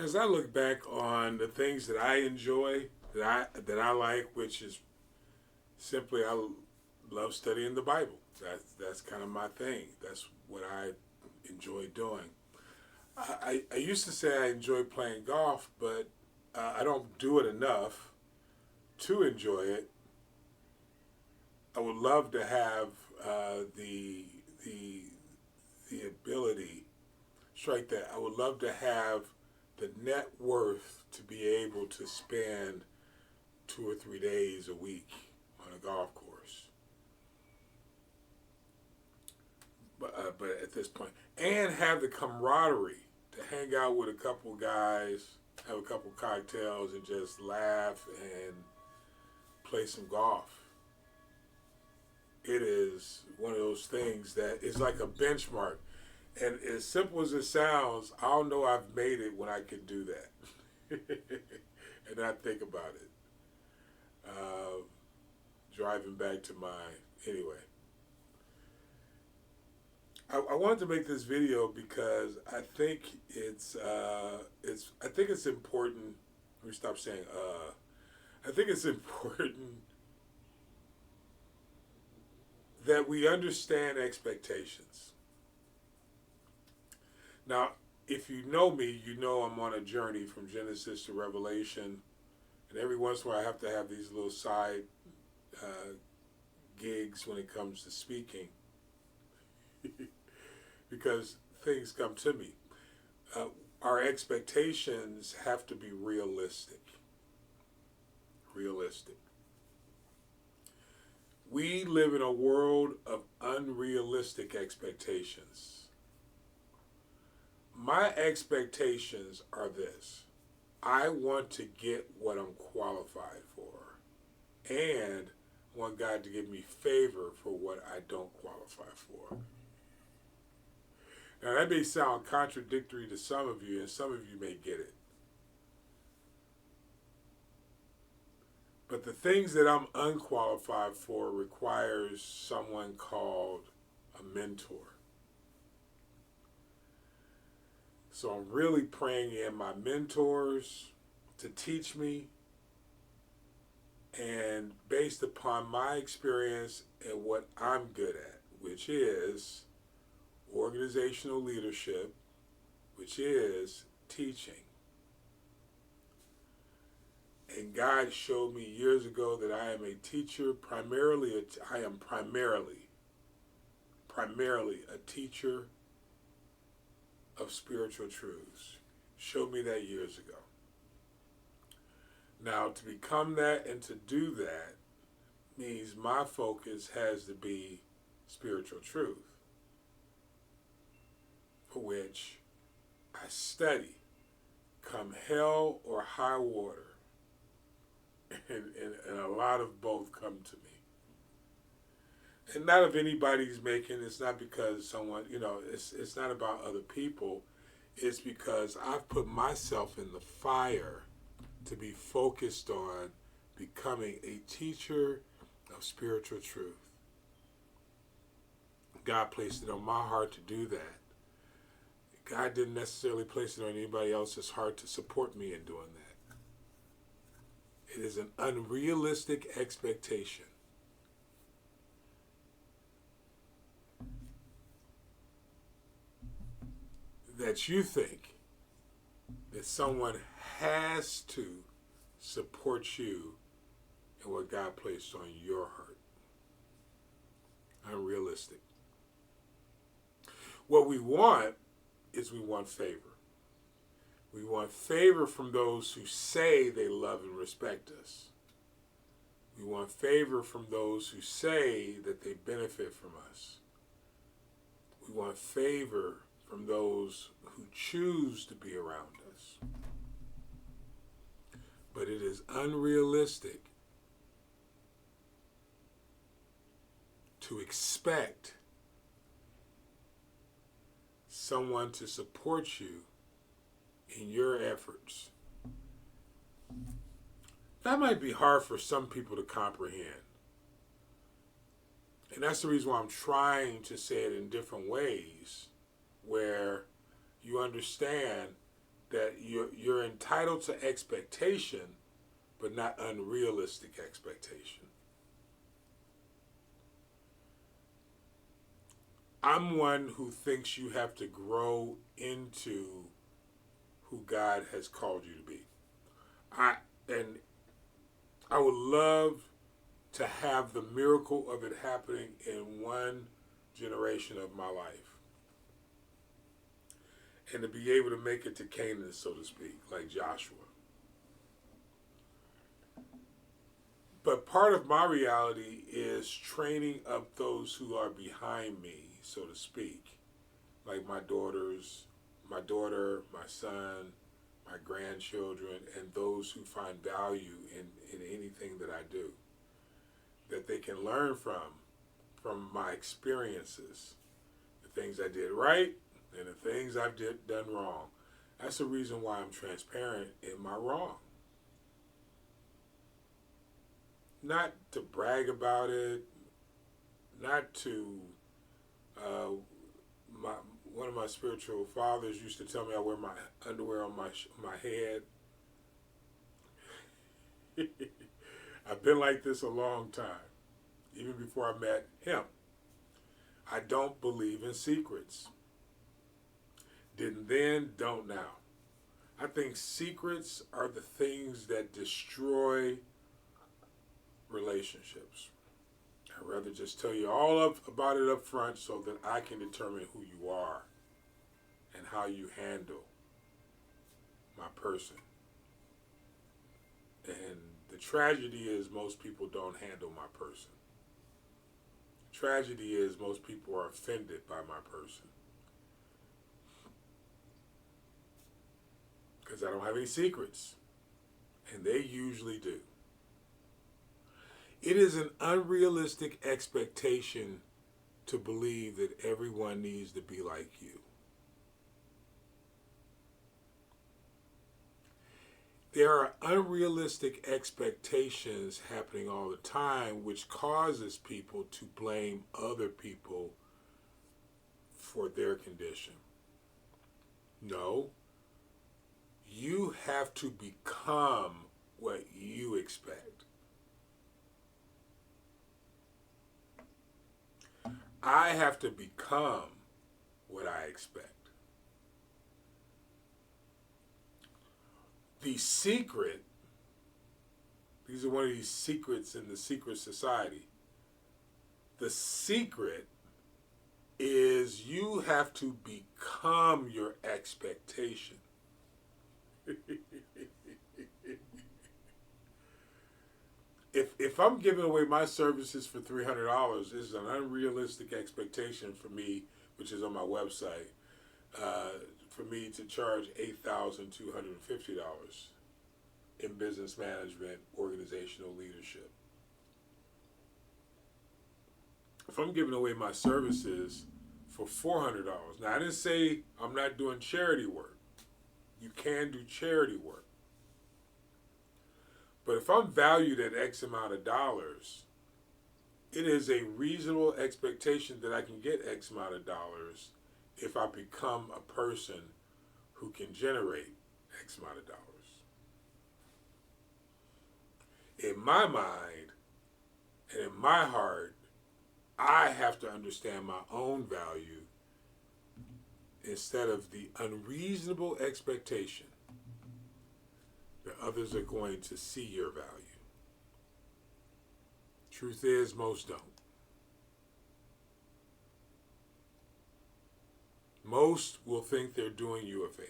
As I look back on the things that I enjoy, that I like, which is simply I love studying the Bible. That's kind of my thing. That's what I enjoy doing. I used to say I enjoy playing golf, but I don't do it enough to enjoy it. I would love to have the the ability, strike that. I would love to have the net worth to be able to spend 2 or 3 days a week on a golf course. But at this point, and have the camaraderie to hang out with a couple guys, have a couple cocktails, and just laugh and play some golf. It is one of those things that is like a benchmark. And as simple as it sounds, I'll know I've made it when I can do that. And I think about it. Driving back to anyway. I wanted to make this video because I think it's important. Let me stop saying I think it's important that we understand expectations. Now, if you know me, you know I'm on a journey from Genesis to Revelation, and every once in a while I have to have these little side gigs when it comes to speaking because things come to me. Our expectations have to be realistic. Realistic. We live in a world of unrealistic expectations. My expectations are this. I want to get what I'm qualified for. And I want God to give me favor for what I don't qualify for. Now that may sound contradictory to some of you, and some of you may get it. But the things that I'm unqualified for requires someone called a mentor. So I'm really praying in my mentors to teach me, and based upon my experience and what I'm good at, which is organizational leadership, which is teaching. And God showed me years ago that I am a teacher, I am primarily a teacher of spiritual truths. Showed me that years ago. Now, to become that and to do that means my focus has to be spiritual truth, for which I study, come hell or high water. And a lot of both come to me. And not if anybody's making, it's not because someone, it's not about other people. It's because I've put myself in the fire to be focused on becoming a teacher of spiritual truth. God placed it on my heart to do that. God didn't necessarily place it on anybody else's heart to support me in doing that. It is an unrealistic expectation that you think that someone has to support you in what God placed on your heart. Unrealistic. What we want is we want favor. We want favor from those who say they love and respect us. We want favor from those who say that they benefit from us. We want favor from those who choose to be around us. But it is unrealistic to expect someone to support you in your efforts. That might be hard for some people to comprehend. And that's the reason why I'm trying to say it in different ways, where you understand that you're entitled to expectation, but not unrealistic expectation. I'm one who thinks you have to grow into who God has called you to be. And I would love to have the miracle of it happening in one generation of my life. And to be able to make it to Canaan, so to speak, like Joshua. But part of my reality is training up those who are behind me, so to speak. Like my daughter, my son, my grandchildren, and those who find value in anything that I do. That they can learn from my experiences, the things I did right and the things I've done wrong. That's the reason why I'm transparent in my wrong. Not to brag about it, not to, one of my spiritual fathers used to tell me I wear my underwear on my head. I've been like this a long time, even before I met him. I don't believe in secrets. Didn't then, don't now. I think secrets are the things that destroy relationships. I'd rather just tell you all about it up front so that I can determine who you are and how you handle my person. And the tragedy is most people don't handle my person. Tragedy is most people are offended by my person. Because I don't have any secrets. And they usually do. It is an unrealistic expectation to believe that everyone needs to be like you. There are unrealistic expectations happening all the time, which causes people to blame other people for their condition. No, you have to become what you expect. I have to become what I expect. The secret, these are one of these secrets in the secret society. The secret is you have to become your expectation. If I'm giving away my services for $300, this is an unrealistic expectation for me, which is on my website, for me to charge $8,250 in business management, organizational leadership. If I'm giving away my services for $400, now I didn't say I'm not doing charity work. You can do charity work. But if I'm valued at X amount of dollars, it is a reasonable expectation that I can get X amount of dollars if I become a person who can generate X amount of dollars. In my mind and in my heart, I have to understand my own value instead of the unreasonable expectation that others are going to see your value. Truth is, most don't. Most will think they're doing you a favor.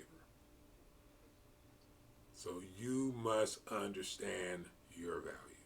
So you must understand your value.